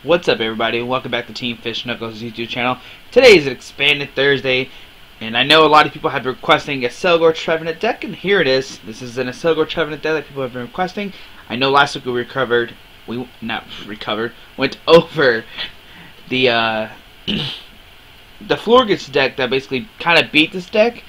What's up, everybody? Welcome back to Team Fish Knuckles YouTube channel. Today is an expanded Thursday, and I know a lot of people have been requesting a Accelgor Trevenant deck, and here it is. This is an Accelgor Trevenant deck that people have been requesting. I know last week went over the the Florgage deck that basically kind of beat this deck.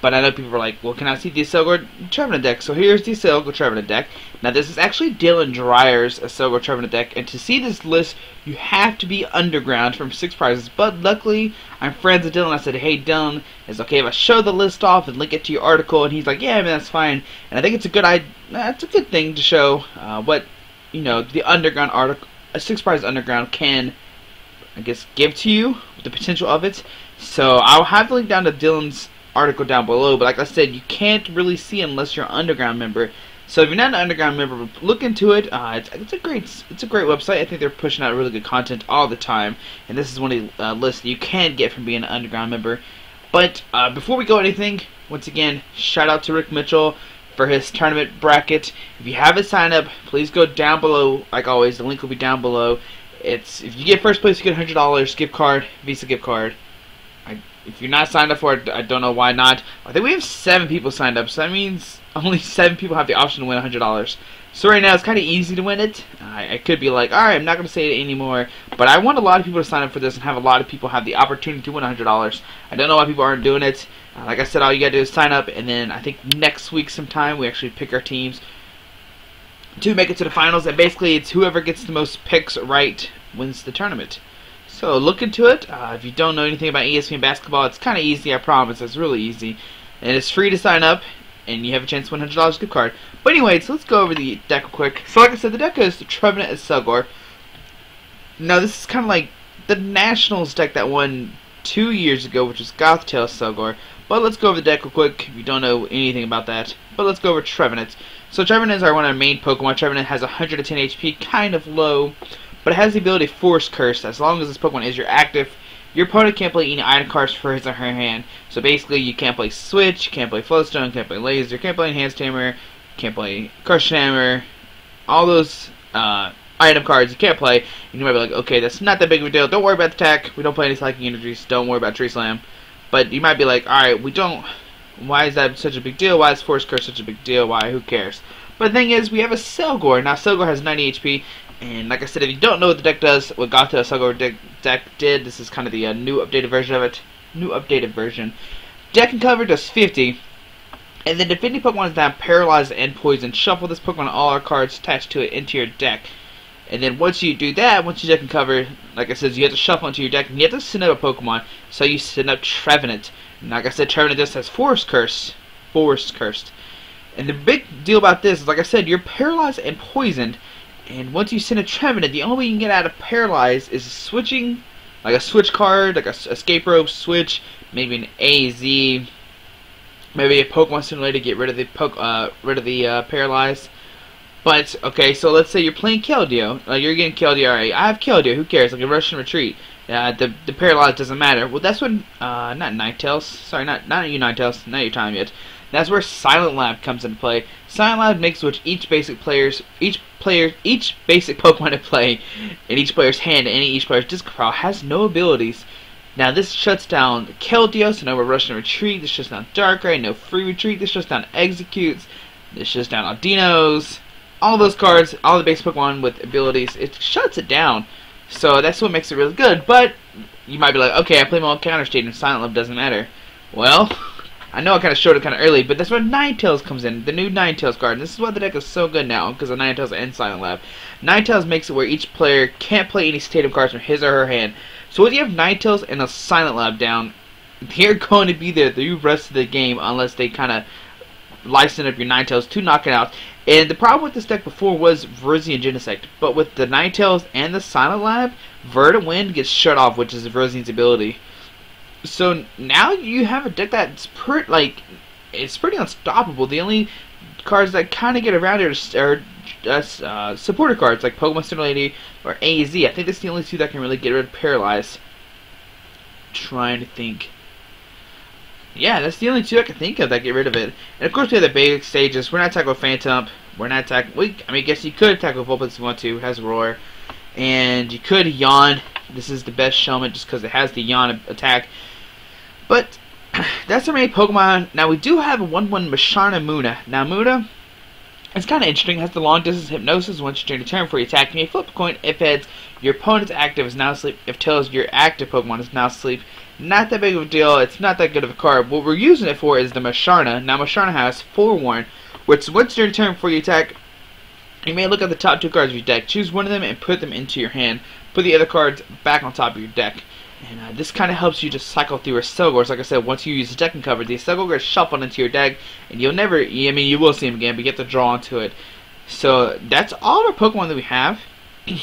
But I know people are like, well, can I see the Accelgor Trevenant deck? So here's the Accelgor Trevenant deck. Now this is actually Dylan Dreyer's Accelgor Trevenant deck, and to see this list, you have to be underground from 6 prizes. But luckily, I'm friends with Dylan. I said, hey Dylan, is it okay if I show the list off and link it to your article? And he's like, yeah, man, that's fine. And I think it's a good it's a good thing to show what the underground article, a 6 prize underground can, I guess, give to you, the potential of it. So I'll have the link down to Dylan's article down below, but like I said, you can't really see unless you're an underground member. So if you're not an underground member, look into it. It's a great website. I think they're pushing out really good content all the time, and this is one of the lists that you can get from being an underground member. But before we go anything, once again, shout out to Rick Mitchell for his tournament bracket. If you haven't signed up, please go down below. Like always, the link will be down below. If you get first place, you get $100 gift card, Visa gift card. If you're not signed up for it, I don't know why not. I think we have 7 people signed up, so that means only 7 people have the option to win $100. So right now it's kind of easy to win it. I could be like, alright, I'm not going to say it anymore, but I want a lot of people to sign up for this and have a lot of people have the opportunity to win $100. I don't know why people aren't doing it. Like I said, all you got to do is sign up, and then I think next week sometime we actually pick our teams to make it to the finals, and basically it's whoever gets the most picks right wins the tournament. So look into it. If you don't know anything about ESPN basketball, it's kind of easy, I promise. It's really easy. And it's free to sign up, and you have a chance to win $100 gift card. But anyways, let's go over the deck real quick. So like I said, the deck is the Trevenant Accelgor. Now this is kind of like the Nationals deck that won 2 years ago, which was Gothtail Accelgor. But let's go over the deck real quick if you don't know anything about that. But let's go over Trevenant. So Trevenants are one of our main Pokemon. Trevenant has 110 HP, kind of low, but it has the ability Force Curse. As long as this Pokemon is active, your opponent can't play any item cards for his or her hand. So basically, you can't play Switch, you can't play Floatstone, you can't play Laser, you can't play Enhanced Hammer, you can't play Crush Hammer. All those item cards you can't play. And you might be like, okay, that's not that big of a deal. Don't worry about the attack. We don't play any Psychic Energies. Don't worry about Tree Slam. But you might be like, alright, we don't. Why is that such a big deal? Why is Force Curse such a big deal? Why? Who cares? But the thing is, we have a Accelgor. Now, Accelgor has 90 HP. And like I said, if you don't know what the deck does, what Gothtail Accelgor deck did, this is kind of the new updated version of it. New updated version. Deck and cover does 50. And then if any Pokemon is down, paralyzed and poisoned, shuffle this Pokemon all our cards attached to it into your deck. And then once you do that, once your deck and cover, like I said, you have to shuffle into your deck, and you have to send up a Pokemon. So you send up Trevenant. And like I said, Trevenant just has Force Curse. Force Cursed. And the big deal about this is, like I said, you're paralyzed and poisoned. And once you send a Trevenant, the only way you can get out of Paralyzed is switching, like a switch card, like a Escape Rope switch, maybe an AZ, maybe a Pokemon Simulator to get rid of the Paralyzed. But okay, so let's say you're playing Keldeo. You're getting Keldeo. Alright, I have Keldeo. Who cares? Like a Rush and Retreat. The Paralyzed doesn't matter. Well, that's when not Ninetales. Sorry, not you Ninetales. Not your time yet. That's where Silent Lab comes into play. Silent Lab makes which each basic basic Pokemon to play in each player's hand and each player's disc pile has no abilities. Now this shuts down Keldeo, so no more Rush and Retreat. This shuts down Darkrai, no Free Retreat. This shuts down Executes. This shuts down Aldinos. All those cards, all the basic Pokemon with abilities, it shuts it down. So that's what makes it really good. But you might be like, okay, I play my own counter state and Silent Lab doesn't matter. Well, I know I kind of showed it kind of early, but that's where Ninetales comes in. The new Ninetales card. And this is why the deck is so good now, because of Ninetales and Silent Lab. Ninetales makes it where each player can't play any Stadium cards from his or her hand. So when you have Ninetales and a Silent Lab down, they're going to be there the rest of the game unless they kind of license up your Ninetales to knock it out. And the problem with this deck before was Virizion and Genesect. But with the Ninetales and the Silent Lab, Verdant Wind gets shut off, which is Virizion's ability. So now you have a deck that's it's pretty unstoppable. The only cards that kind of get around it are supporter cards like Pokemon Simulator or AZ. I think that's the only two that can really get rid of Paralyze. Trying to think. Yeah, that's the only two I can think of that get rid of it. And of course we have the basic stages. We're not attacking with Phantom. We're not attacking. I guess you could attack with Vulpix if you want to. It has Roar. And you could yawn. This is the best Shelmet just because it has the yawn attack. But that's our main Pokemon. Now we do have a 1/1 Masharna Muna. Now Muna, it's kind of interesting. It has the long distance hypnosis. Once you turn your turn for your attack, you may flip a coin. If heads, your opponent's active is now asleep. If tails, your active Pokemon is now asleep. Not that big of a deal. It's not that good of a card. What we're using it for is the Masharna. Now Masharna has Forewarn, which once your turn for your attack, you may look at the top 2 cards of your deck, choose one of them, and put them into your hand. Put the other cards back on top of your deck. And this kind of helps you just cycle through Accelgor. Like I said, once you use the deck and cover, the Accelgor gets shuffled into your deck, and you'll never, I mean, you will see him again, but you have to draw onto it. So that's all our Pokemon that we have.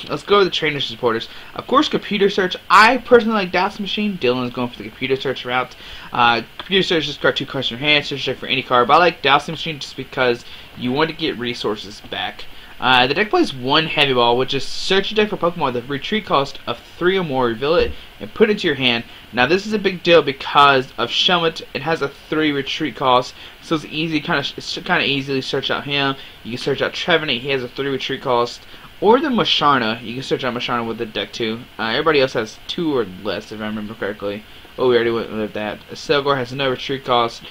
Let's go to the trainer supporters. Of course, computer search. I personally like Doubts Machine. Dylan is going for the computer search route. Computer search, just grab 2 cards in your hand, search deck for any card. But I like Doubts Machine just because you want to get resources back. The deck plays 1 Heavy Ball, which is search your deck for Pokemon with a retreat cost of 3 or more, reveal it, and put it into your hand. Now this is a big deal because of Shelmet. It has a 3 retreat cost, so it's easy, kind of easily search out him. You can search out Trevenant. He has a 3 retreat cost. Or the Masharna. You can search out Masharna with the deck too. Everybody else has 2 or less, if I remember correctly. Oh, we already went with that. Accelgor has no retreat cost.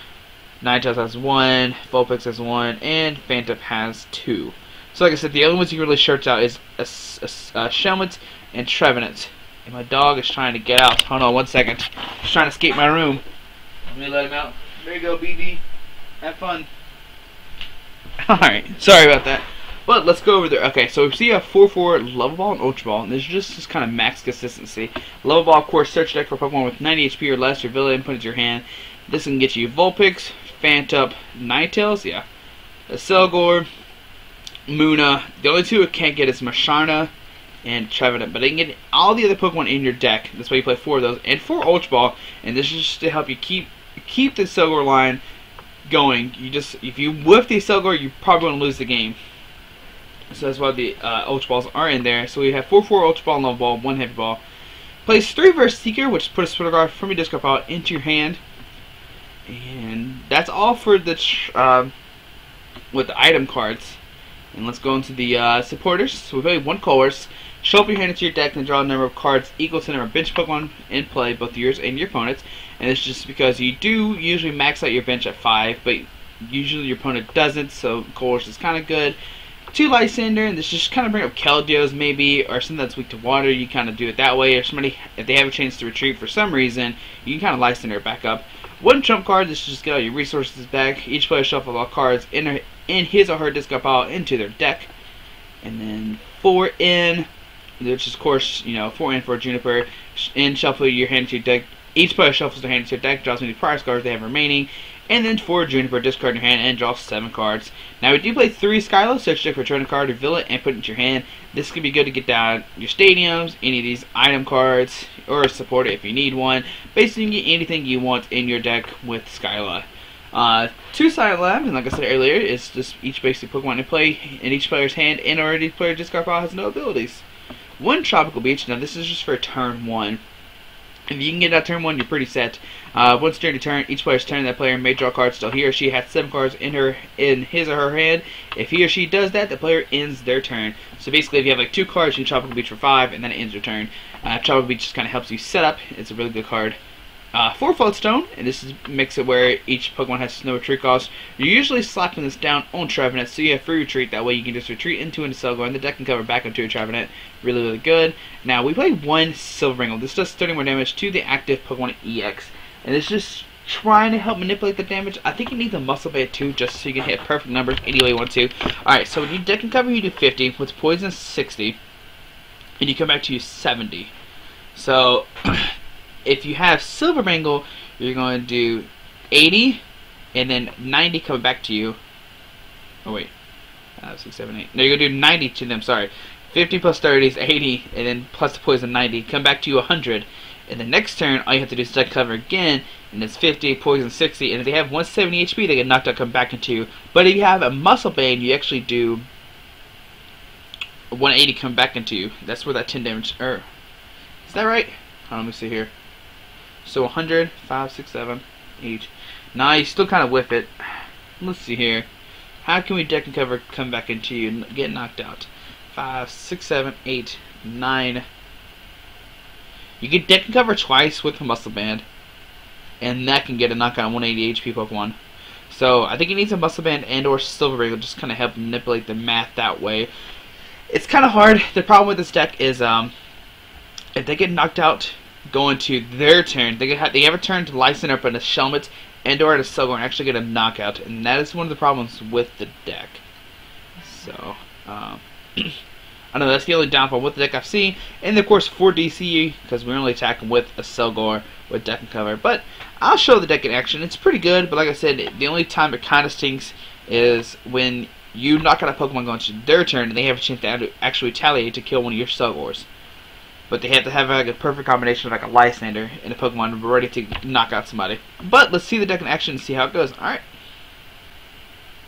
Ninetales has 1. Vulpix has 1. And Phantom has 2. So like I said, the only ones you can really search out is Shelmet and Trevenant. And my dog is trying to get out. Hold on 1 second. He's trying to escape my room. Let me let him out. There you go, BB. Have fun. Alright, sorry about that. But let's go over there. Okay, so we see a 4/4 Level Ball and Ultra Ball, and there's just kind of max consistency. Level Ball, of course, search deck for Pokemon with 90 HP or less, reveal it and put it in your hand. This can get you Vulpix, Phantom, Ninetales, yeah, Accelgor, Muna. The only 2 it can't get is Masharna and Trevenant, but they can get all the other Pokemon in your deck. That's why you play 4 of those, and 4 Ultra Ball, and this is just to help you keep the Accelgor line going. If you whiff the Accelgor, you probably want to lose the game. So that's why the Ultra Balls are in there. So we have 4/4 Ultra Ball and Level Ball, 1 Heavy Ball. Plays 3 Verse Seeker, which puts a split card from your discard pile into your hand. And that's all for the with the item cards. And let's go into the supporters. So we play 1 Colors. Show up your hand into your deck and draw a number of cards equal to the number of bench Pokemon in play, both yours and your opponent's. And it's just because you do usually max out your bench at 5, but usually your opponent doesn't, so Colors is kind of good. 2 Lysander, and this just kind of bring up Keldeos maybe, or something that's weak to water. You kind of do it that way. Or somebody, if they have a chance to retreat for some reason, you can kind of Lysander it back up. 1 Trump card, this is just get all your resources back. Each player shuffle all cards in his or her discard pile into their deck. And then 4 in, which is of course, 4 in for Juniper. In shuffle your hand into your deck. Each player shuffles their hand into their deck, draws any prize cards they have remaining. And then 4 Juniper, discard in your hand, and draw 7 cards. Now we do play 3 Skylo, search deck for return a card, reveal it, and put it into your hand. This can be good to get down your stadiums, any of these item cards, or support it if you need one. Basically, you can get anything you want in your deck with Skyla. 2 Silent Lab, and like I said earlier, it's just each basic Pokemon in play in each player's hand, and already player discard pile has no abilities. 1 Tropical Beach, now this is just for turn 1. If you can get that turn 1, you're pretty set. Once during the turn, each player's turn, that player may draw cards till he or she has 7 cards in his or her hand. If he or she does that, the player ends their turn. So basically, if you have like 2 cards, you can Tropical Beach for 5, and then it ends your turn. Tropical Beach just kind of helps you set up. It's a really good card. 4 Floatstone, and this makes it where each Pokemon has no retreat cost. You're usually slapping this down on Trevenant, so you have free retreat. That way you can just retreat into an Accelgor, and the deck can cover back into a Trevenant. Really, really good. Now, we play 1 Silverangle. This does 30 more damage to the active Pokemon EX. And it's just trying to help manipulate the damage. I think you need the Muscle Band too, just so you can hit perfect numbers any way you want to. Alright, so when you deck and cover, you do 50, with Poison 60, and you come back to you 70. So, if you have Silverangle, you're going to do 80, and then 90 coming back to you. Oh wait, 6, 7, 8. No, you're going to do 90 to them, sorry. 50 plus 30 is 80, and then plus the Poison 90. Come back to you 100. And the next turn, all you have to do is deck cover again, and it's 50, Poison 60, and if they have 170 HP, they get knocked out, come back into you. But if you have a Muscle Bane, you actually do 180 come back into you. That's where that 10 damage, is that right? Let me see here. So 100, 5, 6, 7, 8. Nah, you still kind of whiff it. Let's see here. How can we deck and cover come back into you and get knocked out? 5, 6, 7, 8, 9. You get deck and cover twice with the Muscle Band, and that can get a knockout on 180 HP Pokemon. So I think he needs a Muscle Band and or Silver Ring to just kind of help manipulate the math that way. It's kind of hard. The problem with this deck is if they get knocked out going to their turn, they have a turn to Lysen up on a Shelmet and or a Accelgor and actually get a knockout, and that is one of the problems with the deck. So I know that's the only downfall with the deck I've seen. And of course for DC, because we're only attacking with a Accelgor with deck and cover. But I'll show the deck in action. It's pretty good, but like I said, the only time it kind of stinks is when you knock out a Pokemon going to their turn and they have a chance to actually retaliate to kill one of your Accelgors. But they have to have like a perfect combination of like a Lysander and a Pokemon ready to knock out somebody. But let's see the deck in action and see how it goes.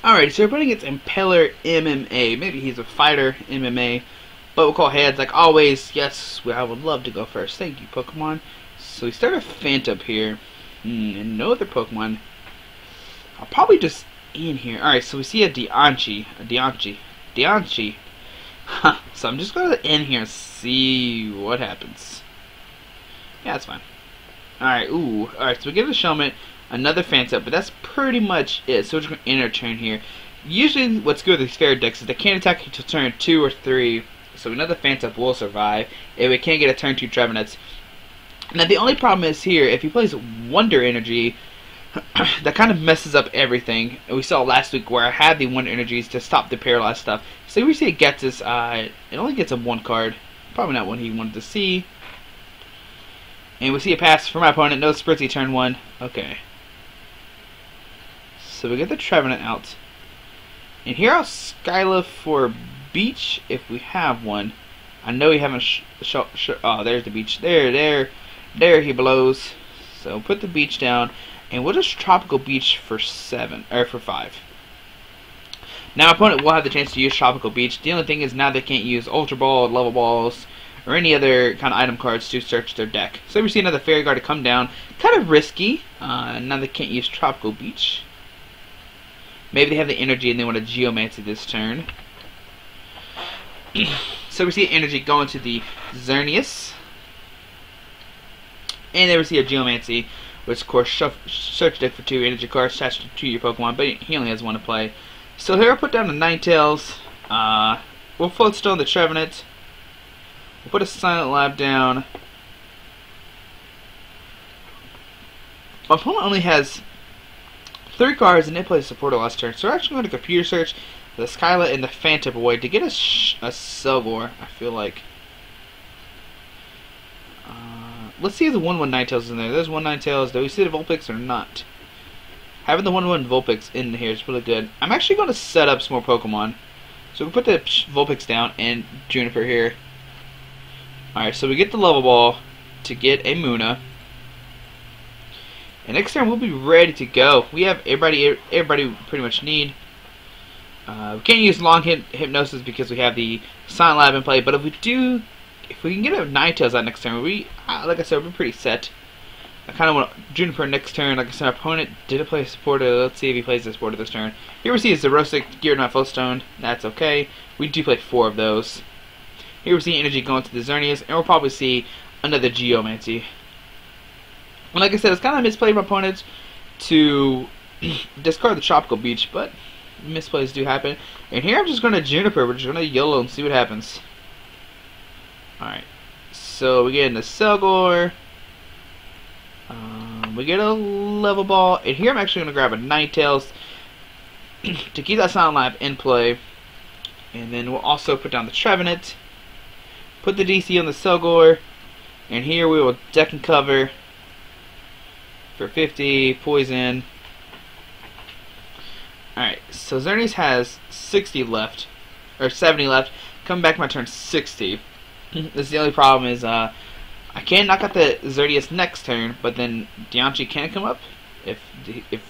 Alright, so we're putting its Impeller MMA. Maybe he's a fighter MMA. But we'll call heads like always. Yes, I would love to go first. Thank you, Pokemon. So we start a Phantom here. And no other Pokemon. I'll probably just in here. Alright, so we see a Diancie. So I'm just going to end here and see what happens. Yeah, that's fine. Alright, alright, so we get a Shelmet, another Phantom, but that's pretty much it. So we're just going to end our turn here. Usually what's good with these fairy decks is they can't attack until turn 2 or 3. So another Phantom will survive if we can't get a turn 2 Trevenant. Now the only problem is here, if he plays Wonder Energy, that kind of messes up everything. And we saw last week where I had the Wonder Energies to stop the paralyzed stuff. So we see it gets us, it only gets him 1 card. Probably not one he wanted to see. And we see a pass from my opponent, no Spritzy turn 1. Okay. So we get the Trevenant out. And here I'll Skyla for Beach if we have one. I know we haven't oh, there's the Beach. There he blows. So put the Beach down, and we'll just Tropical Beach for 7 or for 5. Now my opponent will have the chance to use Tropical Beach. The only thing is now they can't use Ultra Ball, Level Balls, or any other kind of item cards to search their deck. So we see another Fairy Guard to come down. Kind of risky. Now they can't use Tropical Beach. Maybe they have the energy and they want to Geomancy this turn. So we see energy going to the Xerneas. And then we see a Geomancy, which of course search deck for 2 energy cards attached to your Pokemon, but he only has 1 to play. So here I'll put down the Ninetales. We'll Floatstone the Trevenant. We'll put a Silent Lab down. My opponent only has 3 cards and they play Supporter last turn, so we're actually going to Computer Search the Skyla and the Phantom away to get a Accelgor, I feel like. Let's see if the 1/1 Ninetales is in there. There's 1 Ninetales. Do we see the Vulpix or not? Having the 1/1 Vulpix in here is really good. I'm actually going to set up some more Pokemon. So we put the Vulpix down and Juniper here. Alright, so we get the Level Ball to get a Munna. And next turn we'll be ready to go. We have everybody we pretty much need. We can't use Long Hypnosis because we have the Silent Lab in play, but if we can get a Ninetales out next turn, like I said, we're pretty set. I kind of want Juniper next turn. Like I said, our opponent did play a supporter. Let's see if he plays a supporter this turn. Here we see a Xerosic, Geared Not Floatstone. That's okay. We do play 4 of those. Here we see energy going to the Xerneas, and we'll probably see another Geomancy. And like I said, it's kind of misplayed by opponents to discard the Tropical Beach, but misplays do happen. And here I'm just going to Juniper. We're just going to YOLO and see what happens. Alright, so we get an Accelgor. We get a Level Ball. And here I'm actually going to grab a Ninetales to keep that Silent Lab in play. And then we'll also put down the Trevenant. Put the DC on the Accelgor. And here we will deck and cover for 50, poison. Alright, so Xerneas has 60 left, or 70 left. Coming back to my turn 60. This is the only problem is I can knock out the Xerneas next turn, but then Diancie can come up if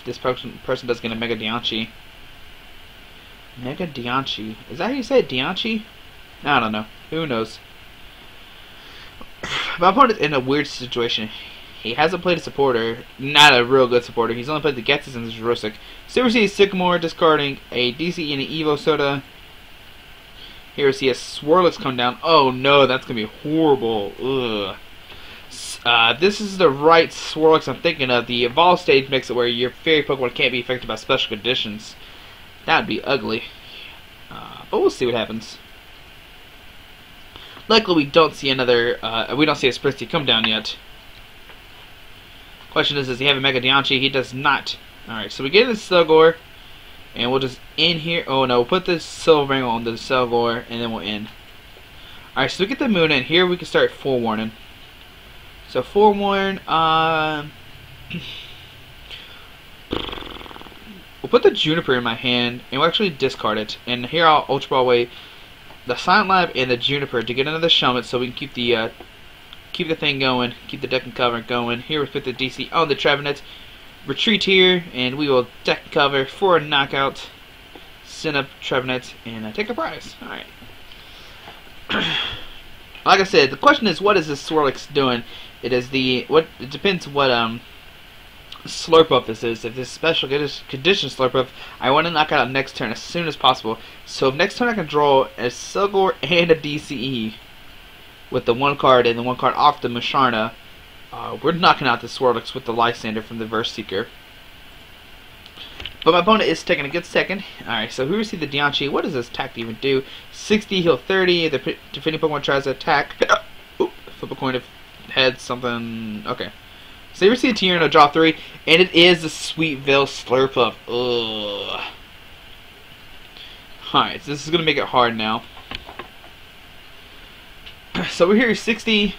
this person does get a Mega Diancie. Mega Diancie. Is that how you say it? Diancie? I don't know. Who knows? My opponent's in a weird situation. He hasn't played a supporter, not a real good supporter. He's only played the Getsis and the Jurassic. So we see Sycamore discarding a DC and an Evo Soda. Here we see a Swirlix come down. Oh no, that's gonna be horrible. Ugh. This is the right Swirlix I'm thinking of. The Evolve stage makes it where your fairy Pokemon can't be affected by special conditions. That would be ugly. But we'll see what happens. Luckily, we don't see another. We don't see a Spritzee come down yet. Question is, does he have a Mega Diancie? He does not. Alright, so we get into Accelgor, and we'll just end here. Oh no, we'll put this Silver Ring on the Accelgor, and then we'll end. Alright, so we get the Moon in. Here we can start forewarning. So forewarn, we'll put the Juniper in my hand, and we'll actually discard it. And here I'll Ultra Ball away the Silent Lab and the Juniper to get another Shelmet, so we can keep the thing going, keep the deck and cover going. Here we put the DC on the Trevenant. Retreat here, and we will deck and cover for a knockout. Send up Trevenant and take a prize. Alright. Like I said, the question is, what is this Swirlix doing? It depends what Slurp Up this is. If this special condition Slurp Up, I want to knock out next turn as soon as possible. So if next turn I can draw a Accelgor and a DCE with the one card and the one card off the Musharna, we're knocking out the Swirlix with the Lysander from the Verse Seeker. But my opponent is taking a good second. Alright, so here we see the Diancie. What does this attack even do? 60, heal 30. The defending Pokemon tries to attack. Oop, flip a coin if head something. Okay. So here we see a Tierno draw 3, and it is the Sweet Veil Slurpuff. Ugh. Alright, so this is going to make it hard now. So we're here 60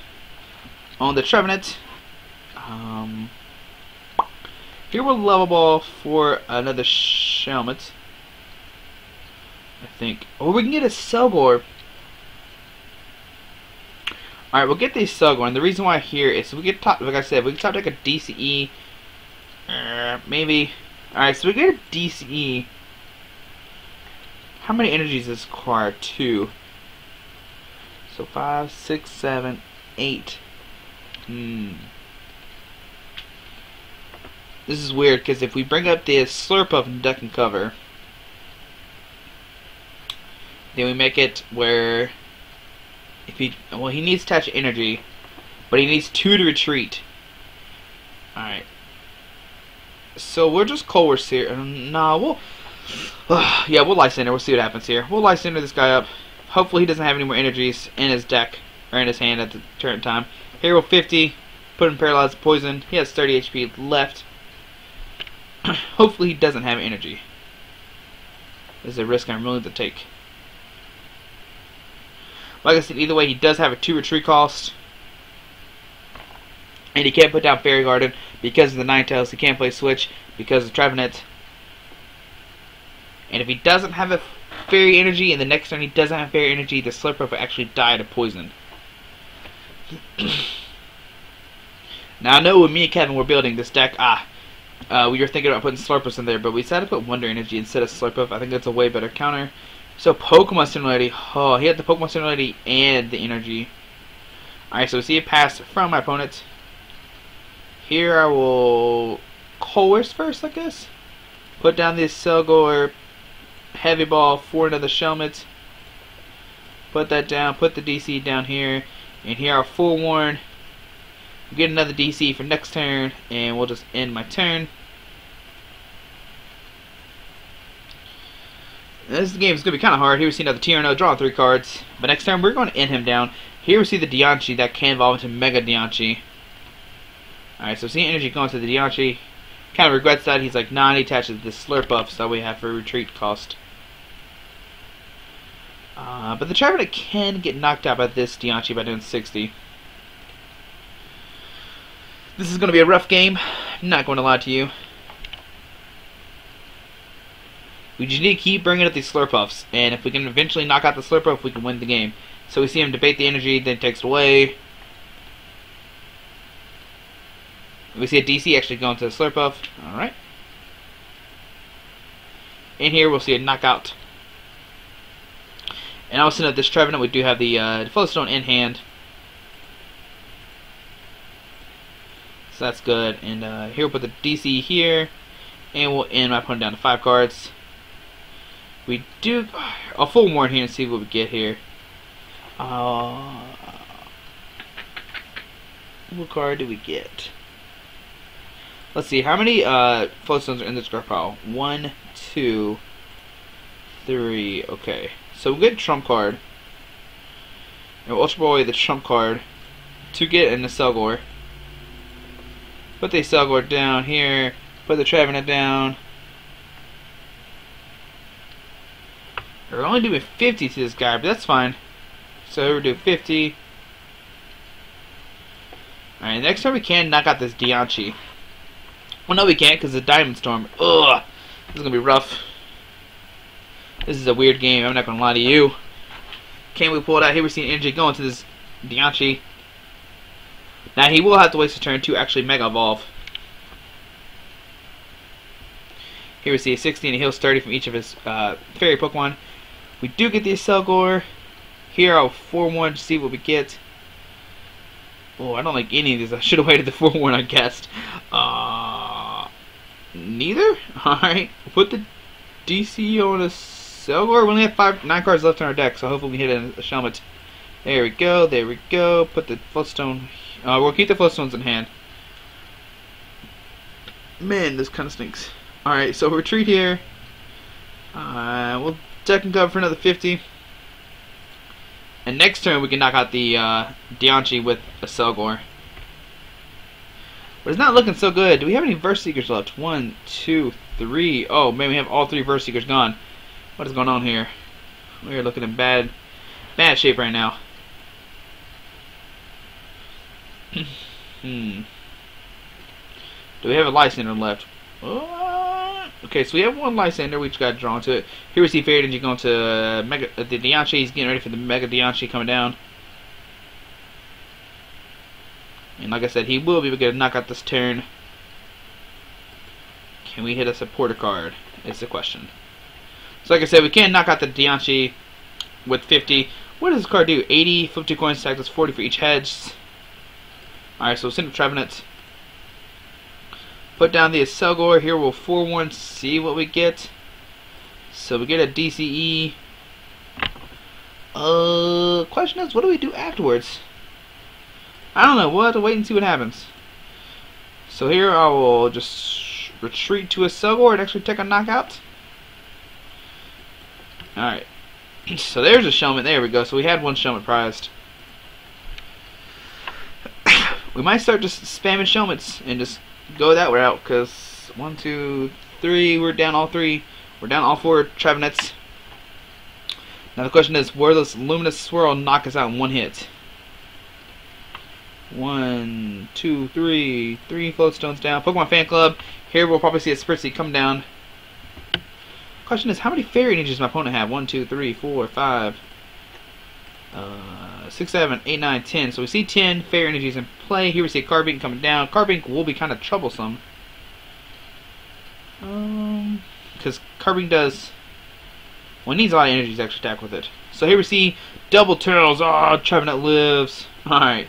on the Trevenant. Here we'll level ball for another Shelmet, I think. Or we can get a Accelgor. Alright, we'll get the Accelgor, and the reason why here is so we get top, like I said, we can top deck a DCE. Maybe. Alright, so we get a DCE. How many energies does this require? 2. So 5, 6, 7, 8. This is weird, because if we bring up the Slurpuff and Duck and Cover, then we make it where he needs Touch Energy, but he needs 2 to retreat. Alright. So we'll just Colress here. No, yeah, we'll Lysander. We'll see what happens here. We'll Lysander this guy up. Hopefully he doesn't have any more energies in his deck, or in his hand at the turn time. Here we'll 50, put him Paralyzed Poison. He has 30 HP left. Hopefully he doesn't have energy. This is a risk I'm willing to take. Like I said, either way, he does have a 2 retreat cost. And he can't put down Fairy Garden because of the Ninetales. He can't play Switch because of Trevenant. And if he doesn't have a Fairy Energy, and the next turn he doesn't have Fairy Energy, the Slurpuff will actually die to poison. Now I know when me and Kevin were building this deck, we were thinking about putting Slurpuffs in there, but we decided to put Wonder Energy instead of Slurpuff. I think that's a way better counter. So Pokemon Similarity. Oh, he had the Pokemon Similarity and the energy. Alright, so we see a pass from my opponent. Here I will Colress first, I guess. Put down this Accelgor Heavy Ball for another Shelmet. Put that down, put the DC down here. And here I'll Forewarn. Get another DC for next turn, and we'll just end my turn. This game is going to be kind of hard. Here we see another Tierno, draw 3 cards. But next turn we're going to end him down. Here we see the Diancie that can evolve into Mega Diancie. Alright, so see energy going to the Diancie. Kind of regrets that. He's like, nah, he attaches the Slurpuffs that we have for retreat cost. But the Trevenant can get knocked out by this Diancie by doing 60. This is going to be a rough game. I'm not going to lie to you. We just need to keep bringing up these Slurpuffs, and if we can eventually knock out the Slurpuff, we can win the game. So we see him debate the energy, then takes it away. We see a DC actually going to the Slurpuff. Alright. In here, we'll see a knockout. And also at this Trevenant, we do have the Flowstone in hand. So that's good. And here we'll put the DC here. And we'll end by putting down to 5 cards. We do a full more here and see what we get here. What card do we get? Let's see, how many floatstones are in this card pile? 1, 2, 3. Okay, so we get a trump card. And we'll ultra boy the trump card to get an Accelgor. Put the Accelgor down here. Put the Trevenant down. We're only doing 50 to this guy, but that's fine. So we're doing 50. Alright, next time we can knock out this Dianchi. Well, no, we can't because the Diamond Storm. Ugh, this is gonna be rough. This is a weird game. I'm not gonna lie to you. Can't we pull it out? Here we see energy going to this Dianchi. Now he will have to waste a turn to actually Mega Evolve. Here we see a 60 and a heals 30 from each of his fairy Pokemon. We do get the Accelgor. Here I'll 4-1 to see what we get. Oh, I don't like any of these. I should have waited the 4-1, I guessed. Neither? Alright. Put the DC on a Accelgor. We only have 9 cards left in our deck, so hopefully we hit a Shelmet. There we go, there we go. Put the Floatstone. We'll keep the Floatstones in hand. Man, this kind of stinks. Alright, so retreat here. We'll deck and cover for another 50. And next turn we can knock out the Dianchi with Accelgor. But it's not looking so good. Do we have any Verse Seekers left? 1, 2, 3. Oh, man, we have all 3 Verse Seekers gone. What is going on here? We're looking in bad shape right now. Do we have a Lysander left? Okay, so we have 1 Lysander. We just got drawn to it. Here we see Fairy Energy going to the Dianchi. He's getting ready for the Mega Dianchi coming down. And like I said, he will be able to knock out this turn. Can we hit a supporter card? Is the question. So like I said, we can knock out the Dianchi with 50. What does this card do? 80, 50 coins stack. That's 40 for each hedge. Alright, so send a Trevenant. Put down the Accelgor. Here we'll 4-1 see what we get. So we get a DCE. Question is, what do we do afterwards? I don't know. We'll have to wait and see what happens. So here I will just retreat to Accelgor and actually take a knockout. Alright. So there's a Shelmet. There we go. So we had 1 Shelmet prized. We might start just spamming Shelmets and just go that route, because 1, 2, 3, we're down all 3. We're down all 4 Trevenants. Now the question is, will this Luminous Swirl knock us out in 1 hit? 1, 2, 3 Floatstones down. Pokemon Fan Club. Here we'll probably see a Spritzy come down. Question is, how many Fairy Energies does my opponent have? 1, 2, 3, 4, 5, 6, 7, 8, 9, 10. So we see 10 Fairy Energies in play. Here we see Carbink coming down. Carbink will be kind of troublesome. Because Carbink does... well, it needs a lot of energies to actually attack with it. So here we see double turtles. Oh, Trevenant lives. Alright.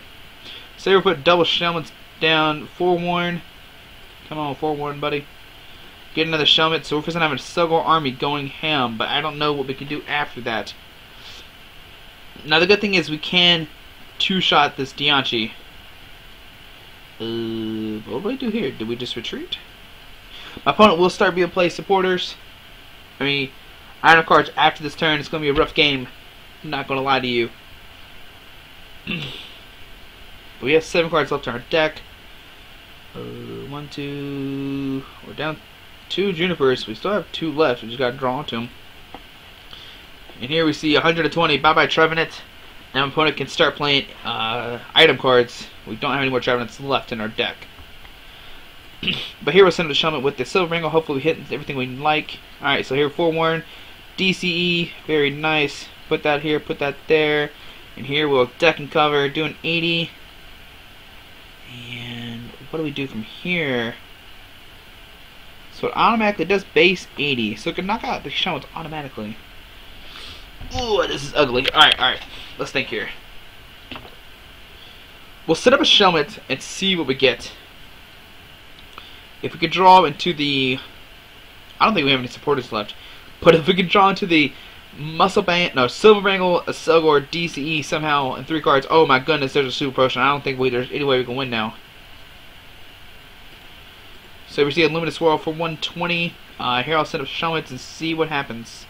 So here we put double Shelmets down. 4-1. Come on, 4-1, buddy. Get another Shelmet. So we're going to have a Accelgor army going ham. But I don't know what we can do after that. Now the good thing is we can 2-shot this Dianchi. What do we do here? Did we just retreat? My opponent will start being play supporters. I mean, Iron cards after this turn. It's going to be a rough game. I'm not going to lie to you. We have 7 cards left in our deck. 1, 2. We're down 2 Junipers. We still have 2 left. We just got to draw onto them. And here we see 120. Bye bye Trevenant. Now my opponent can start playing item cards. We don't have any more Trevenants left in our deck. But here we'll send the Shelmet with the Silver Ringo. Hopefully we hit everything we like. Alright, so here 4-1. DCE. Very nice. Put that here, put that there. And here we'll deck and cover. Do an 80. And what do we do from here? So it automatically does base 80. So it can knock out the Shelmets automatically. Ooh, this is ugly. Alright. Let's think here. We'll set up a Shelmet and see what we get. If we could draw into the... I don't think we have any supporters left. But if we can draw into the Muscle Band, no, Silver Bangle, Accelgor, DCE somehow in 3 cards, oh my goodness, there's a Super Potion. I don't think there's any way we can win now. So we see a Luminous Swirl for 120. Here I'll set up Shelmets and see what happens.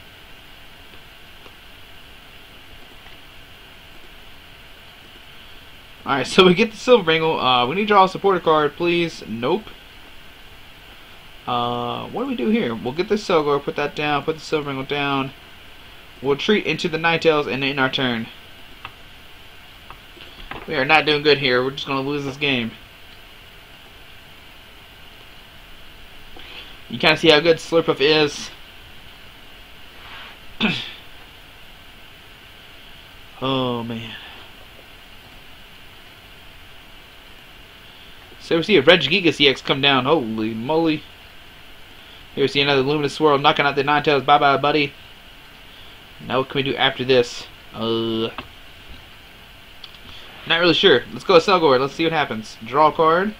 Alright, so we get the Silver Bangle. We need to draw a supporter card, please. Nope. What do we do here? We'll get the Accelgor, put that down, put the Silver Bangle down. We'll retreat into the Ninetales and in our turn. We are not doing good here. We're just going to lose this game. You kind of see how good Slurpuff is. Oh man. So we see a Regigigas EX come down. Holy moly. Here we see another Luminous Swirl knocking out the Ninetales. Bye bye, buddy. Now what can we do after this? Not really sure. Let's go Accelgor. Let's see what happens. Draw a card.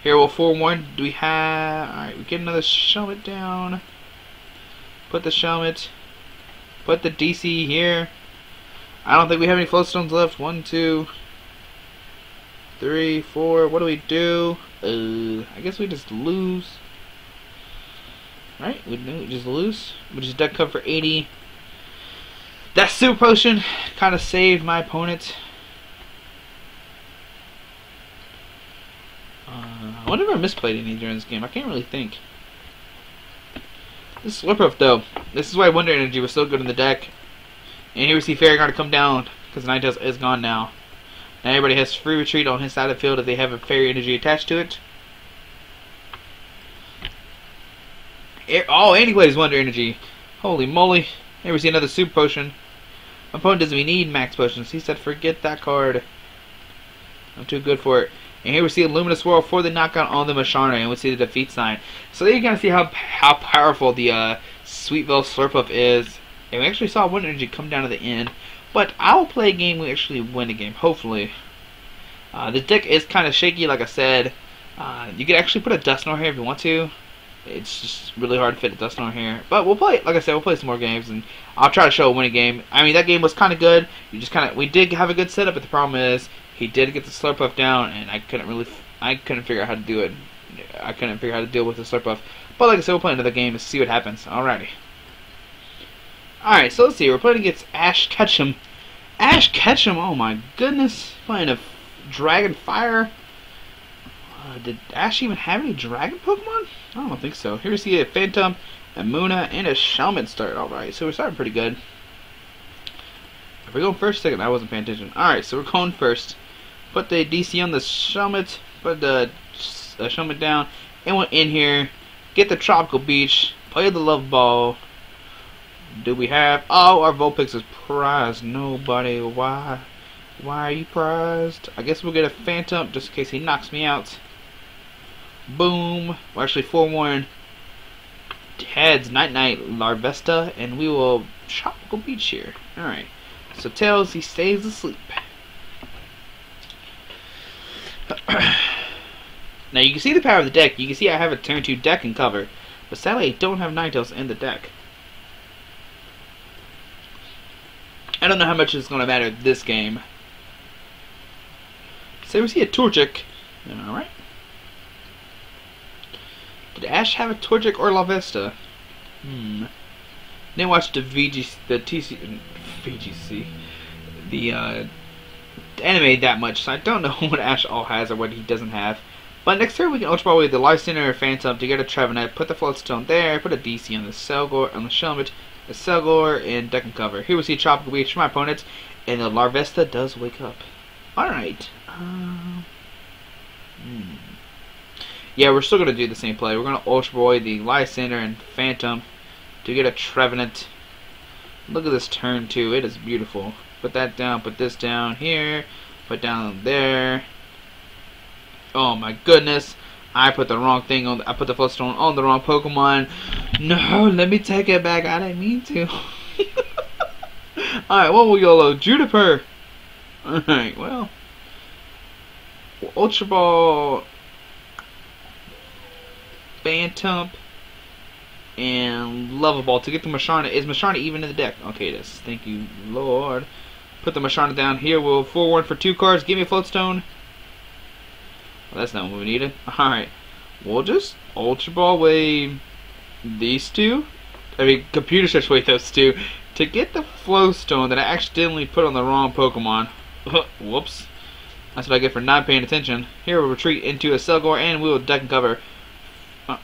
Here we'll 4-1. Do we have... Alright, we get another Shelmet down. Put the Shelmet. Put the DC here. I don't think we have any Floatstones left. 1, 2, 3, 4. What do we do? I guess we just lose. Right? We just lose. We just duck cover for 80. That Super Potion kind of saved my opponent. I wonder if I misplayed any during this game. I can't really think. This Slurpuff though. This is why Wonder Energy was so good in the deck. And here we see Fairy Guard come down because Ninetales is gone now. Now everybody has free retreat on his side of the field if they have a Fairy Energy attached to it. Oh, and he plays Wonder Energy. Holy moly. Here we see another Super Potion. My opponent doesn't even need Max Potions. He said forget that card. I'm too good for it. And here we see a Luminous Swirl for the knockout on the Macharna, and we see the defeat sign. So there you kind of see how powerful the Sweetville Slurpuff is. And we actually saw Wonder Energy come down to the end. But I'll play a game we actually win a game, hopefully. The deck is kind of shaky, like I said. You could actually put a Dusknoir here if you want to. It's just really hard to fit a Dusknoir here. But we'll play, like I said, we'll play some more games, and I'll try to show a winning game. I mean, that game was kind of good. We did have a good setup, but the problem is he did get the Slurpuff down, and I couldn't figure out how to do it. I couldn't figure out how to deal with the Slurpuff. But like I said, we'll play another game to see what happens. Alrighty. Alright, so let's see. We're playing against Ash Ketchum. Ash Ketchum, oh my goodness. Playing a Dragon Fire. Did Ash even have any Dragon Pokemon? I don't think so. Here we see a Phantom, a Munna, and a Shelmet start. Alright, so we're starting pretty good. Are we going first? Second? I wasn't paying attention. Alright, so we're going first. Put the DC on the Shelmet. Put the Shelmet down. And we're in here. Get the Tropical Beach. Play the Love Ball. Do we have... Oh, our Vulpix is prized. Nobody. Why? Why are you prized? I guess we'll get a Phantom just in case he knocks me out. Boom. We're actually 4-1. Heads, Night Night, Larvesta, and we will Tropical Beach here. Alright. So Tails, he stays asleep. Now you can see the power of the deck. You can see I have a turn 2 deck and cover. But sadly I don't have Ninetales in the deck. I don't know how much it's going to matter this game. So we see a Torchic. Alright. Did Ash have a Torchic or Larvesta? Didn't watch the anime that much, so I don't know what Ash all has or what he doesn't have. But next turn we can Ultra Ball with the Lysander or Phantom to get a Trevenant, put the Floatstone there, put a DC on the Accelgor, on the Shelmet, Accelgor, and deck and cover. Here we see Tropical Beach for my opponents, and the Larvesta does wake up. Alright. Yeah, we're still going to do the same play. We're going to Ultra Boy the Lysander and Phantom to get a Trevenant. Look at this turn 2. It is beautiful. Put that down. Put this down here. Put down there. Oh my goodness. I put the wrong thing on. I put the Floatstone on the wrong Pokemon. No, let me take it back. I didn't mean to. Alright, what will YOLO? Juniper. Alright, well. Ultra Ball. Phantom. And Level Ball to get the Masharna. Is Masharna even in the deck? Okay, it is. Thank you, Lord. Put the Masharna down here. We'll forward for 2 cards. Give me a Floatstone. Well, that's not what we needed. Alright. We'll just Ultra Ball away these 2. I mean, Computer Search away those 2. To get the Floatstone that I accidentally put on the wrong Pokemon. Whoops. That's what I get for not paying attention. Here we'll retreat into Accelgor and we will deck and cover.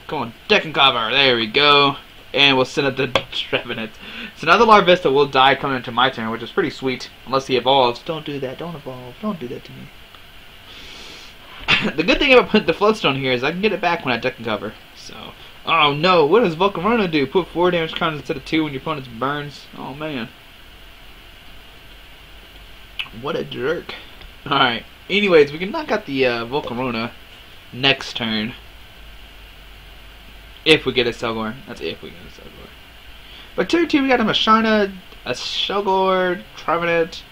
Come on, deck and cover. There we go. And we'll send up the Trevenant. So now the Larvesta will die coming into my turn, which is pretty sweet. Unless he evolves. Don't do that. Don't evolve. Don't do that to me. The good thing about putting the Floatstone here is I can get it back when I deck and cover. So, oh no, what does Volcarona do? Put 4 damage counters instead of 2 when your opponent burns. Oh man. What a jerk. Alright. Anyways, we can knock out the Volcarona next turn. If we get a Accelgor. That's if we get a Accelgor. But turn 2 we got a Masharna, a Accelgor, Trevenant.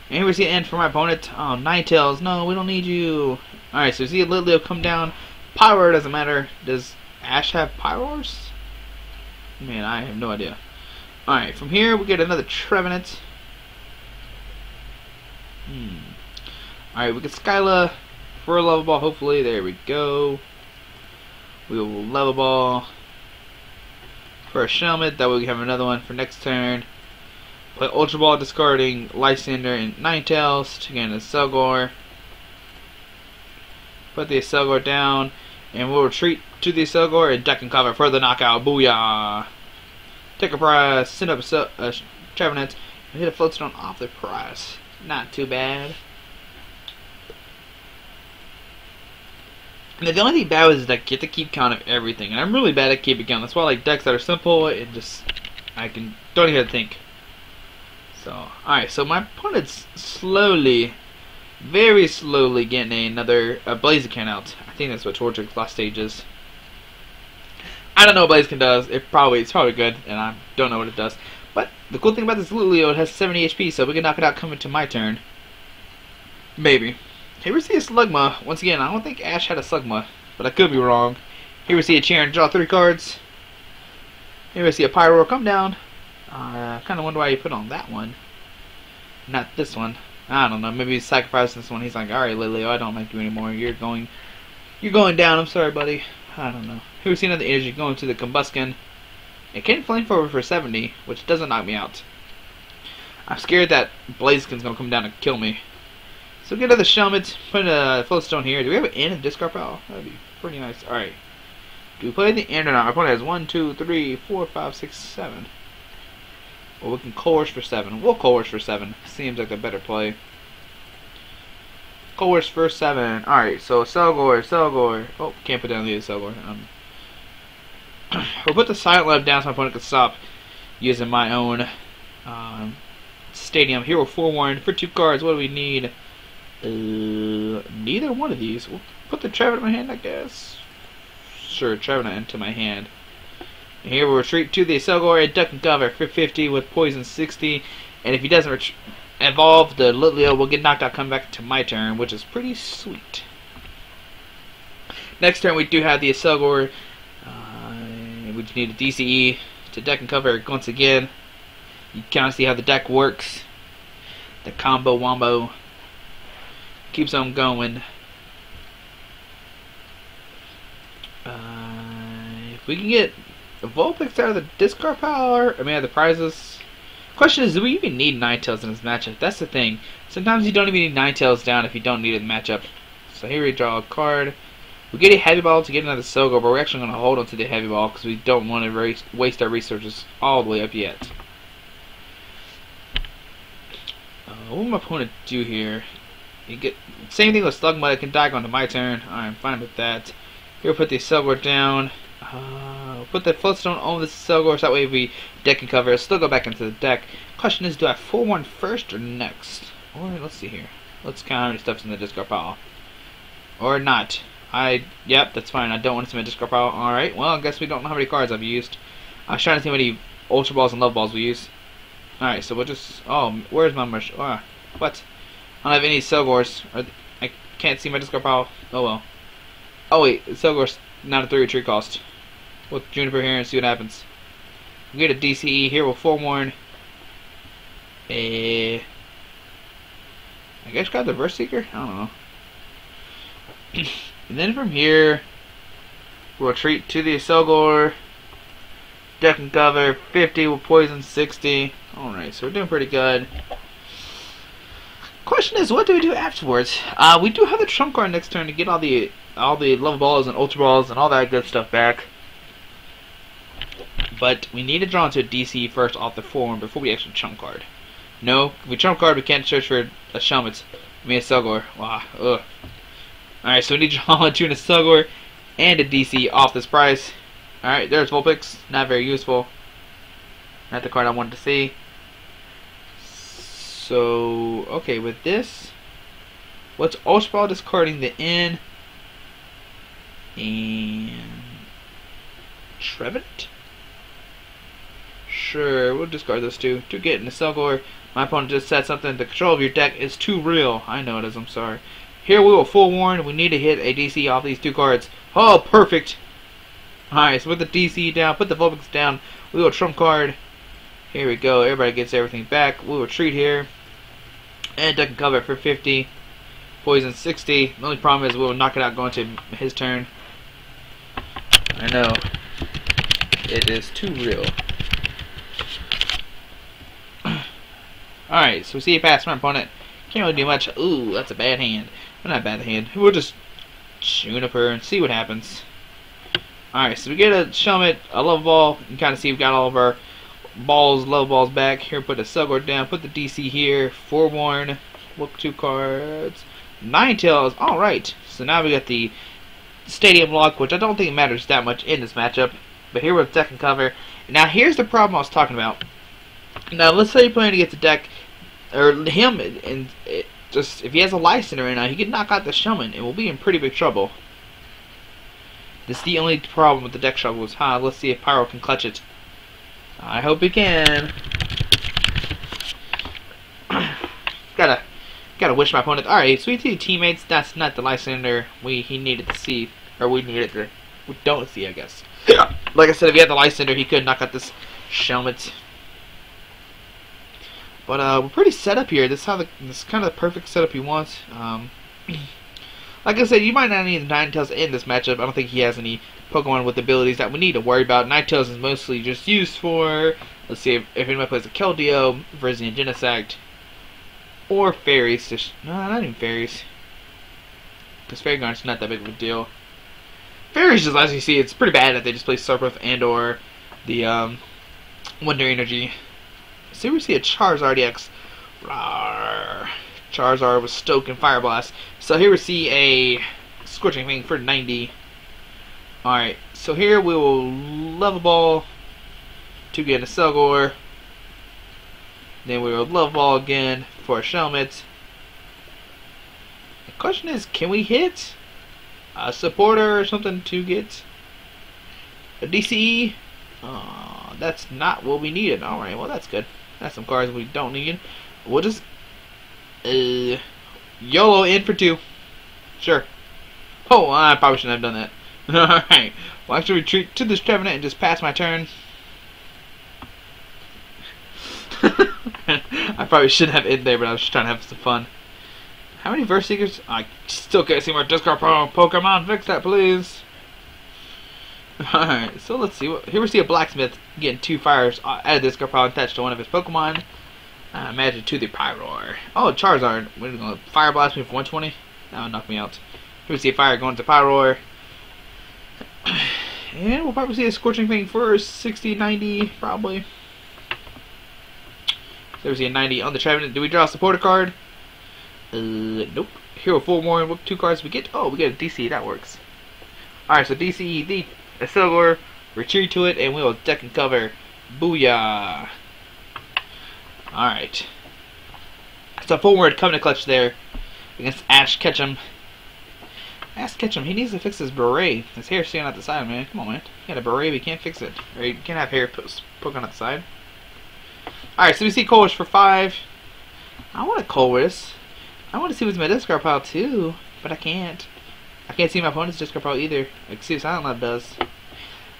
And here we see an end for my opponent. Oh, Ninetales. No, we don't need you. Alright, so we see a Litleo come down. Power doesn't matter. Does Ash have Pyroars? Man, I have no idea. Alright, from here we get another Trevenant. Alright, we get Skyla for a Level Ball, hopefully. There we go. We will Level Ball for a Shelmet. That way we have another one for next turn. Play Ultra Ball, discarding Lysander and Ninetales to get a Accelgor. Put the Accelgor down, and we'll retreat to the Accelgor and deck and cover for the knockout. Booyah! Take a prize, send up a Trevenant, and hit a Floatstone off the prize. Not too bad. And the only thing bad is that I get to keep count of everything, and I'm really bad at keeping count. That's why I like decks that are simple and just don't even think. So, alright, so my opponent's slowly, very slowly getting another Blaziken out. I think that's what Torchic's last stage is. I don't know what Blaziken does. It's probably good, and I don't know what it does. But the cool thing about this Litleo, it has 70 HP, so we can knock it out coming to my turn. Maybe. Here we see a Slugma. Once again, I don't think Ash had a Slugma, but I could be wrong. Here we see a Chair and draw 3 cards. Here we see a Pyroar come down. I kind of wonder why you put on that one, not this one. I don't know. Maybe he's sacrificing this one. He's like, all right, Litleo, I don't like you anymore. You're going down. I'm sorry, buddy. I don't know. Here we see another energy going to the Combusken. It can Flamethrower for 70, which doesn't knock me out. I'm scared that Blaziken's gonna come down and kill me. So get another Shelmet, put a Floatstone here. Do we have an end of discard pile? That'd be pretty nice. Alright. Do we play the end or not? My opponent has 1, 2, 3, 4, 5, 6, 7. Well, we can coerce for 7. We'll coerce for 7. Seems like a better play. Coerce for 7. Alright, so Accelgor. Oh, can't put down the Accelgor. We'll put the Silent Lab down so my opponent can stop using my own stadium. Here we're forewarned for 2 cards. What do we need? Neither one of these. We'll put the Trevenant in my hand, I guess. Sure, Trevenant into my hand. And here we'll retreat to the Accelgor and duck and cover for 50 with poison 60. And if he doesn't evolve, the Litleo will get knocked out, come back to my turn, which is pretty sweet. Next turn we do have the Accelgor. We just need a DCE to deck and cover once again. You kind of see how the deck works. The combo wombo keeps on going. If we can get a Vulpix out of the discard pile, I mean, out of the prizes. Question is, do we even need Ninetales in this matchup? That's the thing. Sometimes you don't even need Ninetales down if you don't need it in the matchup. So here we draw a card. We get a Heavy Ball to get another Accelgor, but we're actually going to hold on to the Heavy Ball because we don't want to waste our resources all the way up yet. What will my opponent do here? You get same thing with Slugma. It can die onto my turn. I'm fine with that. Here we'll put the Accelgor down. Put the Floatstone on the Accelgor so that way if we deck and cover, it'll still go back into the deck. Question is, do I 4-1 first or next? Or let's see here. Let's count how many stuff's in the discard pile. Or not. Yep, that's fine. I don't want to submit discard pile. Alright, well, I guess we don't know how many cards I've used. I was trying to see how many Ultra Balls and Love Balls we use. Alright, so we'll just... Oh, where's my... what? I don't have any Accelgors. I can't see my discard pile. Oh, well. Oh, wait. Accelgor's not a 3 retreat cost. with Juniper here and see what happens. We get a DCE here with Forewarn. I guess got the Verse Seeker? I don't know. And then from here, we'll retreat to the Accelgor. Deck and cover, 50 with poison, 60. Alright, so we're doing pretty good. Question is, what do we do afterwards? We do have the trump card next turn to get all the level balls and ultra balls and all that good stuff back. But we need to draw into a DC first off the form before we actually trump card. No, if we trump card, we can't search for a Shelmet. I mean, a Accelgor. Wow. Ugh. Alright, so we need to draw into an Accelgor and a DC off this price. Alright, there's Vulpix. Not very useful. Not the card I wanted to see. So, okay, with this, what's Ultra Ball discarding the N and Trevenant? Sure, we'll discard those two. To get an Accelgor, my opponent just said something. The control of your deck is too real. I know it is, I'm sorry. Here we will forewarn. We need to hit a DC off these two cards. Oh, perfect. Alright, so with the DC down, put the Vulpix down. We will trump card. Here we go. Everybody gets everything back. We'll retreat here. And deck and cover for 50. Poison 60. The only problem is we'll knock it out going to his turn. I know. It is too real. Alright, so we see a pass from our opponent. Can't really do much. Ooh, that's a bad hand. Well, not a bad hand. We'll just Juniper and see what happens. Alright, so we get a Shelmet, a level ball. You can kind of see we've got all of our balls, level balls back. Here, put the Accelgor down. Put the DC here. Forewarn. Look, 2 cards. Ninetales. Alright, so now we got the Stadium Lock, which I don't think matters that much in this matchup. But here we're deck and cover. Now, here's the problem I was talking about. Now, let's say you're playing against a deck, or him, and just if he has a Lysander right now, he can knock out the Shelmet, and we'll be in pretty big trouble. This is the only problem with the deck shuffles. Let's see if Pyro can clutch it. I hope he can. Gotta wish my opponent. Alright, so we see teammates. That's not the Lysander he needed to see, or we don't see, I guess. Like I said, if he had the Lysander, he could knock out this Shelmet. But we're pretty set up here. This is kind of the perfect setup he wants. Like I said, you might not need Ninetales in this matchup. I don't think he has any Pokemon with abilities that we need to worry about. Ninetales is mostly just used for, let's see, if anybody plays a Keldeo, Virizion Genesect, or Fairies. No, not even Fairies. Because Fairy Guard's not that big of a deal. Fairies, just as you see, it's pretty bad that they just play Surfruff and or the Wonder Energy. So here we see a Charizard EX. Rawr. Charizard with Stoke and Fire Blast. So here we see a Scorching Thing for 90. Alright, so here we will Level Ball to get a Accelgor. Then we will Level Ball again for a Shelmet. The question is, can we hit a Supporter or something to get a DCE? That's not what we needed. Alright, well that's good. That's some cards we don't need. We'll just YOLO in for 2. Sure. Oh, I probably shouldn't have done that. Alright. Well, I should retreat to this Trevenant and just pass my turn. I probably shouldn't have in there, but I was just trying to have some fun. How many Verse Seekers? I still can't see my discard Pokemon. Fix that, please. Alright, so let's see. Here we see a Blacksmith getting 2 fires out of this discard pile attached to one of his Pokemon. Imagine to the Pyroar. Oh, Charizard. We're going to Fire Blast me for 120. That would knock me out. Here we see a fire going to Pyroar. And we'll probably see a Scorching Thing for 60, 90, probably. There we see a 90 on the Trevenant. Do we draw a supporter card? Nope. Hero Forewarn. What 2 cards we get? Oh, we get a DC. That works. Alright, so DC, the Accelgor. Retreat to it, and we will deck and cover. Booyah. Alright. So forward, coming to clutch there against Ash Ketchum. Ash Ketchum, he needs to fix his beret. His hair's sticking out the side, man. Come on, man. You got a beret, but you can't fix it. Or you can't have hair poking out the side. Alright, so we see Colress for 5. I want a Colress. I want to see what's in my discard pile too, but I can't. I can't see my opponent's discard pile either. I can see what Silent Lab does.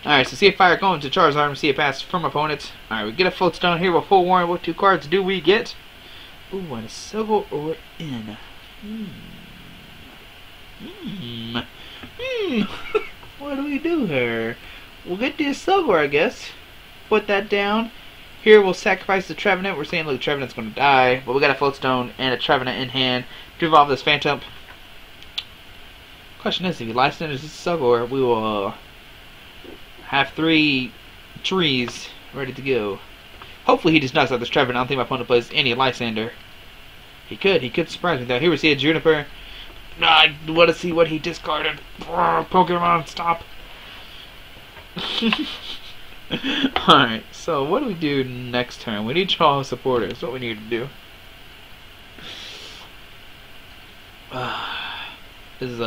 Alright, so see a fire going to Charizard and see a pass from opponent. Alright, we get a float stone here with full warning. What 2 cards do we get? Ooh, and a Accelgor or in. What do we do here? We'll get the Accelgor, I guess. Put that down. Here we'll sacrifice the Trevenant. We're saying, look, Trevenant's going to die. But we got a float stone and a Trevenant in hand to evolve this Phantom. Question is, if he life centers this Accelgor, we will have 3 trees ready to go. Hopefully he just knocks out this Trevenant. I don't think my opponent plays any Lysander. He could surprise me though. Here we see a Juniper. I want to see what he discarded. Pokemon, stop. Alright, so what do we do next turn? We need to draw supporters. That's what we need to do. It's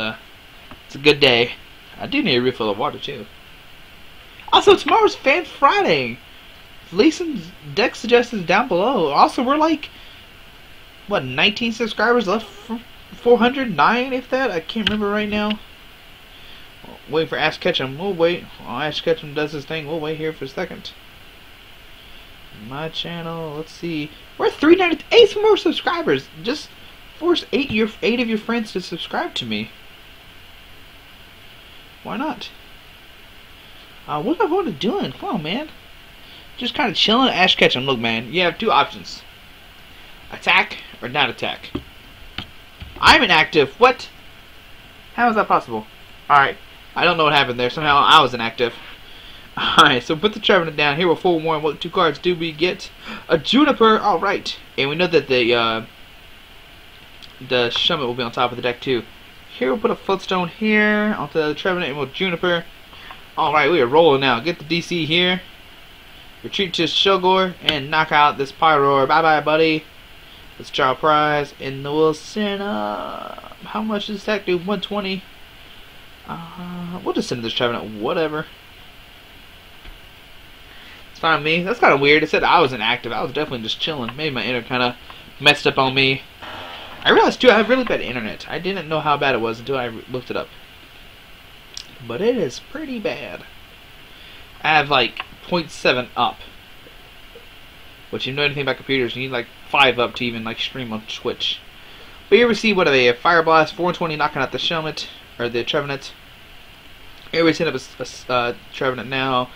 a good day. I do need a refill of water too. Also, tomorrow's Fan Friday. Leave some deck suggestions down below. Also, we're like, what, 19 subscribers left from 409, if that? I can't remember right now. Wait for Ash Ketchum. We'll wait. While Ash Ketchum does his thing, we'll wait here for a second. My channel, let's see. We're at 398 more subscribers. Just force 8 of your friends to subscribe to me. Why not? What am I going to doing? Come on, man. Just kind of chilling. Ash Ketchum. Look, man. You have 2 options. Attack or not attack. I'm inactive. What? How is that possible? Alright. I don't know what happened there. Somehow I was inactive. Alright, so put the Trevenant down. Here we're full warn. What 2 cards do we get? A Juniper. Alright. And we know that the Shummet will be on top of the deck too. Here we'll put a Footstone here onto the Trevenant and we'll Juniper. Alright, we are rolling now. Get the DC here. Retreat to Accelgor and knock out this Pyroar. Bye bye, buddy. Let's draw a prize in the Wilson. How much does that do? 120. We'll just send this Trevenant. Whatever. It's fine with me. That's kind of weird. It said I was inactive. I was definitely just chilling. Maybe my internet kind of messed up on me. I realized too I have really bad internet. I didn't know how bad it was until I looked it up. But it is pretty bad. I have like 0.7 up. Which, if you know anything about computers, you need like 5 up to even like stream on Twitch. But here we see, what are they? A Fire Blast, 420 knocking out the Shummet, or the Trevenant. Here we set up a Trevenant now.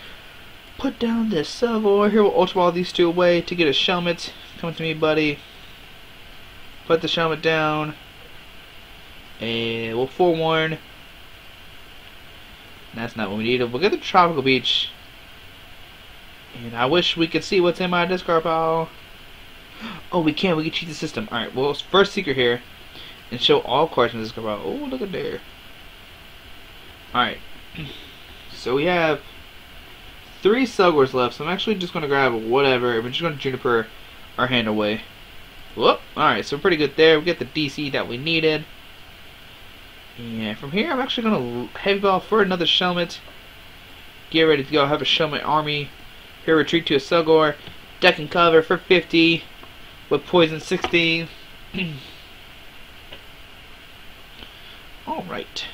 Put down this Accelgor. Here we'll Ultra Ball these 2 away to get a Shummet. Come to me, buddy. Put the Shummet down. And we'll forewarn. That's not what we need. We'll get the Tropical Beach. And I wish we could see what's in my discard pile. Oh, we can. We can cheat the system. Alright, well, first secret here. And show all cards in the discard pile. Oh, look at there. Alright. So we have 3 Accelgors left. So I'm actually just going to grab whatever. We're just going to Juniper our hand away. Whoop. Alright, so we're pretty good there. We get the DC that we needed. And from here, I'm actually going to heavy ball for another Shummet. Get ready to go. Have a Shummet army. Here, retreat to a Accelgor. Deck and cover for 50. With poison 60. Alright.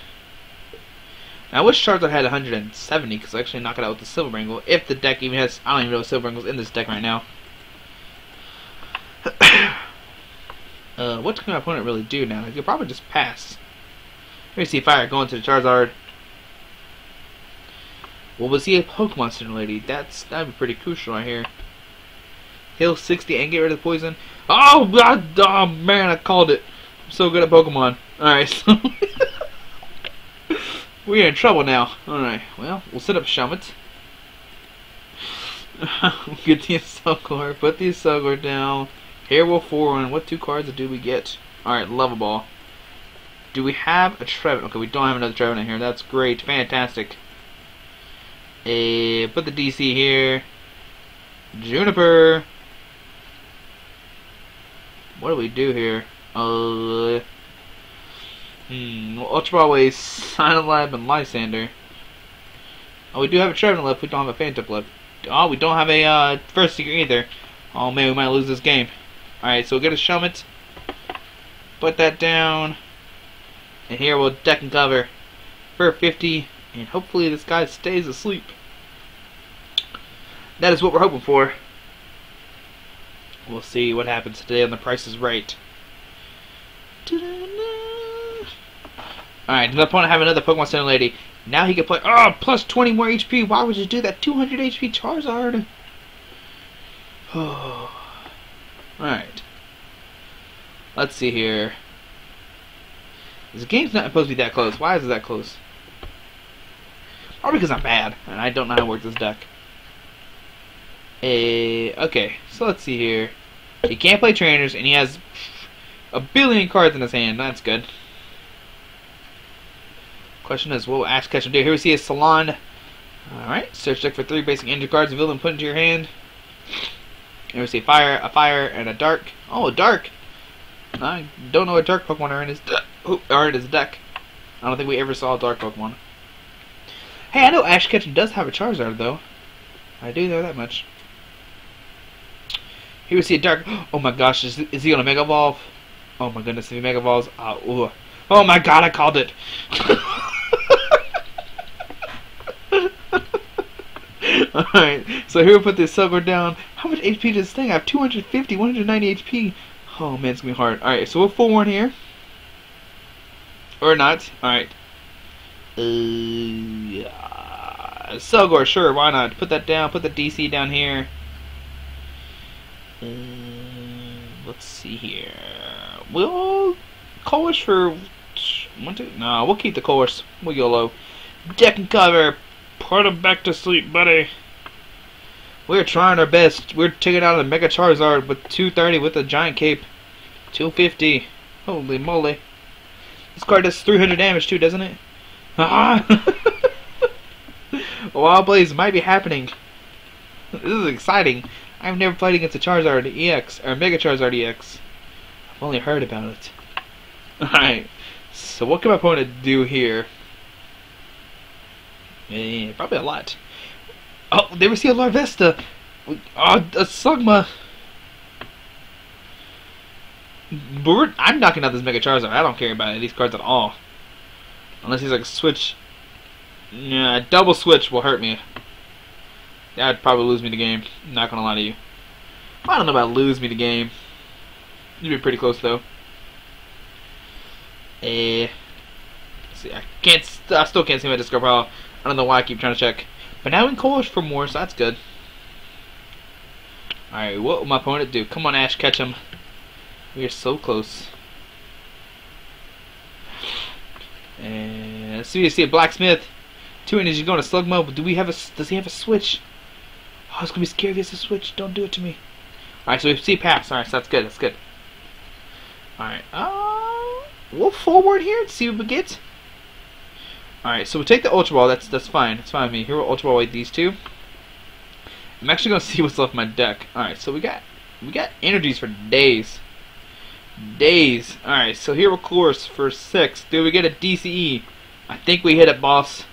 Now, I wish Charizard had 170 because I actually knock it out with the Silver Brangle. If the deck even has. I don't even know if Silver Brangle's in this deck right now. What can my opponent really do now? He could probably just pass. Here we see fire going to the Charizard. Well, we'll see a Pokemon Center Lady. That'd be pretty crucial right here. Heal 60 and get rid of the poison. Oh, God, oh man, I called it. I'm so good at Pokemon. Alright, so we're in trouble now. Alright, well, we'll set up Shummet. Get the Accelgor. Put the Accelgor down. Here we'll forward. What 2 cards do we get? Alright, Level Ball. Do we have a Trevenant? Okay, we don't have another Trevenant here. That's great. Fantastic. Put the DC here. Juniper. What do we do here? Ultra Ball Waste, Silent Lab, and Lysander. Oh, we do have a Trevenant left. We don't have a Phantom left. Oh, we don't have a First Secret either. Oh man, we might lose this game. Alright, so we'll get a Shummet. Put that down. And here we'll deck and cover for 50. And hopefully this guy stays asleep. That is what we're hoping for. We'll see what happens today on The Price is Right. Alright, to the point of having another Pokemon Center Lady. Now he can play. Oh, plus 20 more HP. Why would you do that? 200 HP Charizard. Alright. Let's see here. This game's not supposed to be that close. Why is it that close? Probably because I'm bad and I don't know how to work this deck. Okay, so let's see here. He can't play trainers and he has a billion cards in his hand. That's good. Question is, what will Ash Ketchum do? Here we see a Salon. Alright, search deck for 3 basic energy cards, reveal them, put into your hand. Here we see a fire, and a dark. Oh, a dark! I don't know what dark Pokemon are in his deck. I don't think we ever saw a dark Pokemon. Hey, I know Ash Ketchum does have a Charizard, though. I do know that much. Here we see a dark. Oh my gosh, is he gonna Mega Evolve? Oh my goodness, if he Mega Evolves. Oh my god, I called it! Alright, so here we put this Accelgor down. How much HP does this thing have? 250, 190 HP. Oh man, it's gonna be hard. Alright, so we'll full one here. Or not. Alright. Accelgor, sure, why not? Put that down, put the DC down here. Let's see here. We'll course for 1, 2. No, we'll keep the course. We'll go low. Deck and cover. Put him back to sleep, buddy. We're trying our best. We're taking out a Mega Charizard with 230 with a giant cape. 250. Holy moly. This card does 300 damage too, doesn't it? Wild Blaze might be happening. This is exciting. I've never played against a Charizard EX or Mega Charizard EX. I've only heard about it. Alright. So what can my opponent do here? Probably a lot. Oh, they receive a Larvesta. Oh, a Slugma. But I'm knocking out this Mega Charizard. I don't care about these cards at all. Unless he's like switch. Yeah, double switch will hurt me. That would probably lose me the game. I'm not gonna lie to you. I don't know about lose me the game. You'd be pretty close though. Let's see, I still can't see my discard pile. I don't know why I keep trying to check. But now we can course for more, so that's good. Alright, what will my opponent do? Come on, Ash, catch him. We are so close. And let's see, you see a Blacksmith. 2 energy going to Slug Mode. Does he have a switch? Oh, it's gonna be scary if he has a switch. Don't do it to me. Alright, so we see pass. Alright, so that's good. That's good. Alright, we'll forward here and see what we get. Alright, so we'll take the Ultra Ball. That's fine. That's fine with me. Here we'll Ultra Ball with these two. I'm actually gonna see what's left in my deck. Alright, so we got energies for days. Alright, so here we'll course for 6. Do we get a DCE? I think we hit it, boss.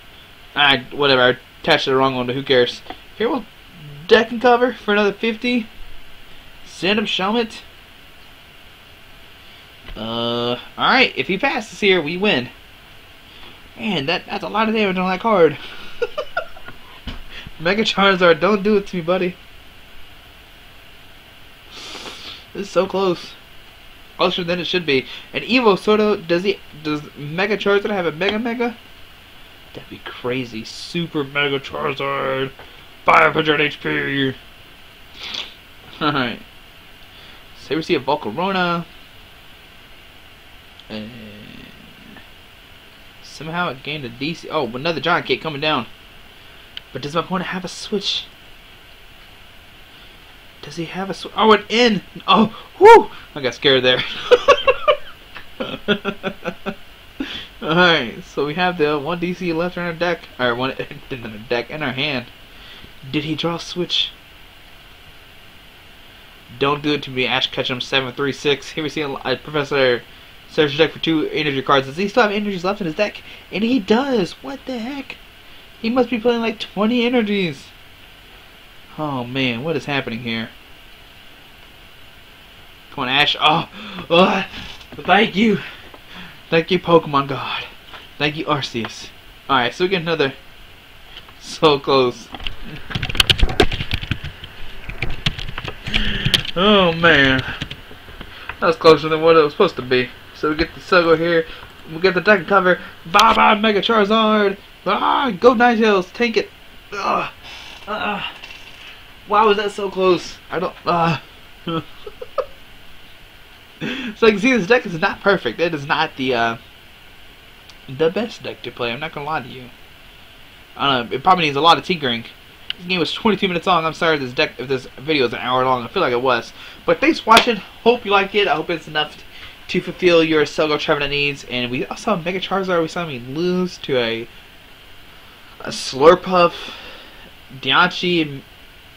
Whatever, I attached the wrong one, but who cares? Here we'll deck and cover for another 50. Send him Shelmet. Alright, if he passes here, we win. Man, that's a lot of damage on that card. Mega Charizard, don't do it to me, buddy. This is so close. Closer than it should be. And Evo Soto, does Mega Charizard have a Mega? That'd be crazy. Super Mega Charizard. 500 HP. Alright. So here we see a Volcarona. And somehow it gained a DC. Oh, another Giant Cake coming down. But does my opponent have a switch? Does he have a switch? Oh, an in! Oh, whoo! I got scared there. Alright, so we have the 1 DC left in our deck. Or 1 in our deck, in our hand. Did he draw a switch? Don't do it to me, Ash Ketchum 736. Here we see a Professor search deck for 2 energy cards. Does he still have energies left in his deck? And he does! What the heck? He must be playing like 20 energies. Oh man, what is happening here? Come on, Ash. Oh, thank you. Thank you, Pokemon God. Thank you, Arceus. Alright, so we get another. So close. Oh man, that was closer than what it was supposed to be. So we get the Accelgor here. We get the deck cover. Bye bye Mega Charizard. Go Ninetales. Take it. Why was that so close? I don't. So you can see this deck is not perfect. It is not the best deck to play. I'm not gonna lie to you. I don't know. It probably needs a lot of tinkering. This game was 22 minutes long. I'm sorry if this video is an hour long. I feel like it was. But thanks for watching. Hope you liked it. I hope it's enough to fulfill your Accelgor Trevenant needs. And we also have Mega Charizard. We saw me lose to a Slurpuff, Dianchi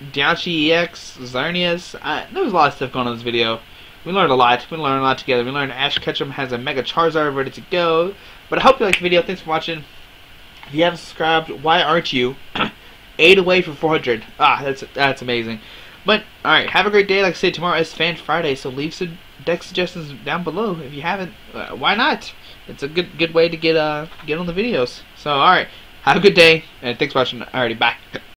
EX, Xerneas. There was a lot of stuff going on in this video. We learned a lot. We learned a lot together. We learned Ash Ketchum has a Mega Charizard ready to go. But I hope you liked the video. Thanks for watching. If you haven't subscribed, why aren't you? 8 away from 400. That's amazing. But alright, have a great day. Like I said, tomorrow is Fan Friday, so leave some deck suggestions down below if you haven't. Why not? It's a good way to get on the videos. So alright, have a good day, and thanks for watching. Alrighty, bye.